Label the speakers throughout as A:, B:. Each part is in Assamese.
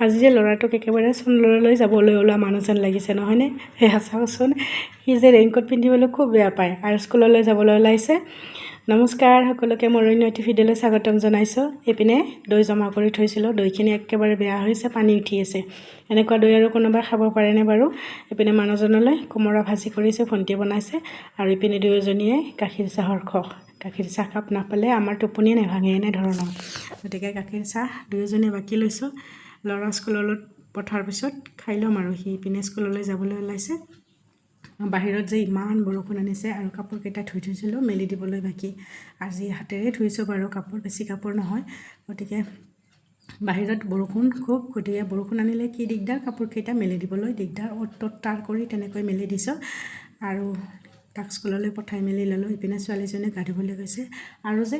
A: আজি যে ল'ৰাটোক একেবাৰে চন্দ্ৰলৈ যাবলৈ ওলোৱা মানুহ যেন লাগিছে নহয়নে? সেয়া চাওকচোন, সি যে ৰেইনকোট পিন্ধিবলৈ খুব বেয়া পায় আৰু স্কুললৈ যাবলৈ ওলাইছে। নমস্কাৰ সকলোকে মোৰ অন্য এটি ভিডিঅ'লৈ স্বাগতম জনাইছোঁ। এইপিনে দৈ জমা কৰি থৈছিলোঁ, দৈখিনি একেবাৰে বেয়া হৈছে, পানী উঠি আছে। এনেকুৱা দৈ আৰু কোনোবাই খাব পাৰেনে বাৰু? এইপিনে মানুহজনলৈ কোমোৰা ভাজি কৰিছে, ভণ্টিয়ে বনাইছে, আৰু এইপিনে দুয়োজনীয়ে গাখীৰ চাহৰ খখ। গাখীৰ চাহ কাপ নাপালে আমাৰ টোপনিয়ে নাভাঙে এনেধৰণৰ। গতিকে গাখীৰ চাহ দুয়োজনীয়ে বাকি লৈছোঁ। ল'ৰা স্কুললৈ পঠাৰ পিছত খাই ল'ম আৰু সি পিনে স্কুললৈ যাবলৈ ওলাইছে। বাহিৰত যে ইমান বৰষুণ আনিছে আৰু কাপোৰকেইটা ধুই থৈছিলোঁ মেলি দিবলৈ বাকী। আজি হাতেৰে ধুইছোঁ বাৰু কাপোৰ, বেছি কাপোৰ নহয়। গতিকে বাহিৰত বৰষুণ খুব, গতিকে বৰষুণ আনিলে কি দিগদাৰ, কাপোৰকেইটা মেলি দিবলৈ দিগদাৰ। অ'ত ত'ত তাৰ কৰি তেনেকৈ মেলি দিছোঁ আৰু তাক স্কুললৈ পঠাই মেলি ল'লোঁ। ইপিনে ছোৱালীজনীয়ে গা ধুবলৈ গৈছে। আৰু যে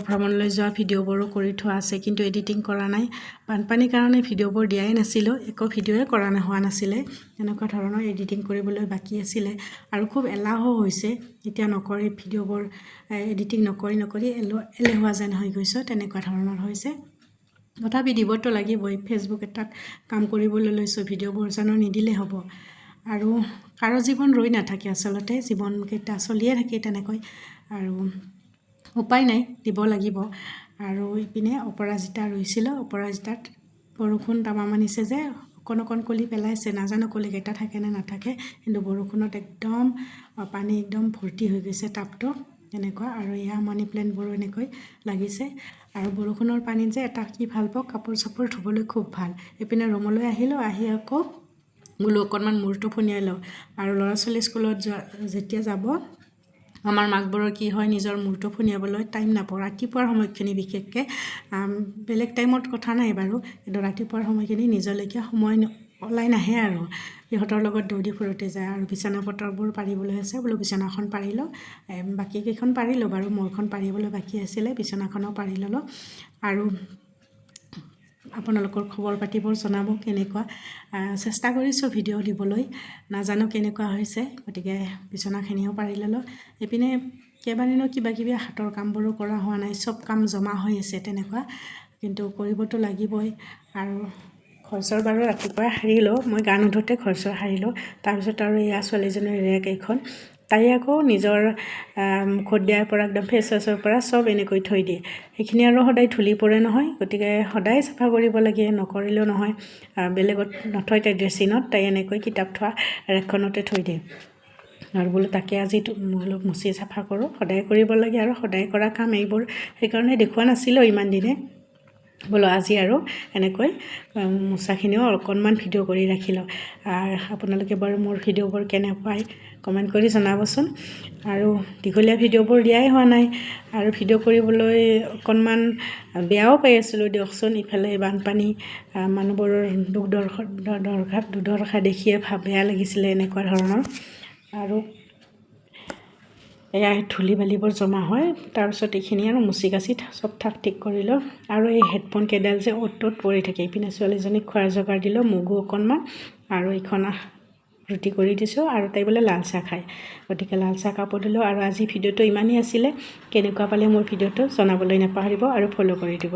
A: ভ্ৰমণলৈ যোৱা ভিডিঅ'বোৰো কৰি থোৱা আছে, কিন্তু এডিটিং কৰা নাই। বানপানীৰ কাৰণে ভিডিঅ'বোৰ দিয়াই নাছিলোঁ, একো ভিডিঅ'ই কৰা হোৱা নাছিলে। এনেকুৱা ধৰণৰ এডিটিং কৰিবলৈ বাকী আছিলে আৰু খুব এলাহো হৈছে। এতিয়া নকৰি ভিডিঅ'বোৰ এডিটিং নকৰি এলেহুৱা যেন হৈ গৈছোঁ, তেনেকুৱা ধৰণৰ হৈছে। তথাপি দিবতো লাগিবই, ফেচবুক এটাত কাম কৰিবলৈ লৈছোঁ, ভিডিঅ'বোৰ জানো নিদিলে হ'ব। আৰু কাৰো জীৱন ৰৈ নাথাকে, আচলতে জীৱনকেইটা চলিয়ে থাকে তেনেকৈ, আৰু উপায় নাই, দিব লাগিব। আৰু ইপিনে অপৰাজিতা ৰৈছিলোঁ, অপৰাজিতাত বৰষুণ তামাম আনিছে যে অকণ অকণ কলি পেলাইছে, নাজানো কলিকেইটা থাকে নে নাথাকে, কিন্তু বৰষুণত একদম পানী একদম ভৰ্তি হৈ গৈছে টাবটো তেনেকুৱা। আৰু এয়া মানি প্লেণ্টবোৰো এনেকৈ লাগিছে। আৰু বৰষুণৰ পানীত যে এটা কি ভাল পাওঁ, কাপোৰ চাপোৰ ধুবলৈ খুব ভাল। এইপিনে ৰুমলৈ আহিলোঁ, আহি আকৌ বোলো অকণমান মূৰটো ফোনিয়াই লওঁ। আৰু ল'ৰা ছোৱালী স্কুলত যেতিয়া যাব, আমাৰ মাকবোৰৰ কি হয়, নিজৰ মূৰটো ফোনিয়াবলৈ টাইম নাপাওঁ। ৰাতিপুৱাৰ সময়খিনি বিশেষকৈ, বেলেগ টাইমত কথা নাই বাৰু, কিন্তু ৰাতিপুৱাৰ সময়খিনি নিজলৈকে সময় ওলাই নাহে আৰু সিহঁতৰ লগত দৌৰি ফুৰোঁতে যায়। আৰু বিছনা পত্ৰবোৰ পাৰিবলৈ আছে, বোলো বিছনাখন পাৰি লওঁ। বাকীকেইখন পাৰিলোঁ বাৰু, মোৰখন পাৰিবলৈ বাকী আছিলে, বিছনাখনো পাৰি ল'লোঁ। আৰু আপোনালোকৰ খবৰ পাতিবোৰ জনাব কেনেকুৱা। চেষ্টা কৰিছোঁ ভিডিঅ' দিবলৈ, নাজানো কেনেকুৱা হৈছে। গতিকে বিছনাখিনিও পাৰি ল'লোঁ। এইপিনে কেইবাদিনো কিবাকিবি হাতৰ কামবোৰো কৰা হোৱা নাই, চব কাম জমা হৈ আছে তেনেকুৱা, কিন্তু কৰিবতো লাগিবই। আৰু ঘৰ-চৰ বাৰু ৰাতিপুৱাই সাৰিলোঁ, মই গা নুধোতে ঘৰ-চৰ সাৰিলোঁ। তাৰপিছত আৰু এয়া ছোৱালীজনীৰ ৰেক এইখন, তাই আকৌ নিজৰ মুখত দিয়াৰ পৰা একদম ফেচ ৱাছৰ পৰা চব এনেকৈ থৈ দিয়ে। সেইখিনি আৰু সদায় ধূলি পৰে নহয়, গতিকে সদায় চাফা কৰিব লাগে, নকৰিলেও নহয়। বেলেগত নথয় তাই ড্ৰেছিনত, তাই এনেকৈ কিতাপ থোৱা ৰেকখনতে থৈ দিয়ে। আৰু বোলো তাকে আজি বোলো মুচি চাফা কৰোঁ, সদায় কৰিব লাগে আৰু সদায় কৰা কাম এইবোৰ, সেইকাৰণে দেখুওৱা নাছিলোঁ ইমান দিনে। বোলো আজি আৰু এনেকৈ মোচাখিনিও অকণমান ভিডিঅ' কৰি ৰাখিলোঁ। আপোনালোকে বাৰু মোৰ ভিডিঅ'বোৰ কেনে পায় কমেণ্ট কৰি জনাবচোন। আৰু দীঘলীয়া ভিডিঅ'বোৰ দিয়াই হোৱা নাই, আৰু ভিডিঅ' কৰিবলৈ অকণমান বেয়াও পাই আছিলোঁ দিয়কচোন। ইফালে বানপানী, মানুহবোৰৰ দুৰ্দশা দেখিয়ে বেয়া লাগিছিলে এনেকুৱা ধৰণৰ। আৰু এয়া ধূলি বালিবোৰ জমা হয়, তাৰপিছত এইখিনি আৰু মুচি কাচি চব ঠাক ঠিক কৰিলোঁ। আৰু এই হেডফোন কেইডাল যে অ'ত ত'ত পৰি থাকে। ইপিনে ছোৱালীজনীক খোৱাৰ যোগাৰ দিলোঁ, মগু অকণমান, আৰু এইখন ৰুটি কৰি দিছোঁ, আৰু তাই বোলে লাল চাহ খায়, গতিকে লাল চাহ কাপো দিলোঁ। আৰু আজি ভিডিঅ'টো ইমানেই আছিলে, কেনেকুৱা পালে মোৰ ভিডিঅ'টো জনাবলৈ নাপাহৰিব আৰু ফ'ল' কৰি দিব।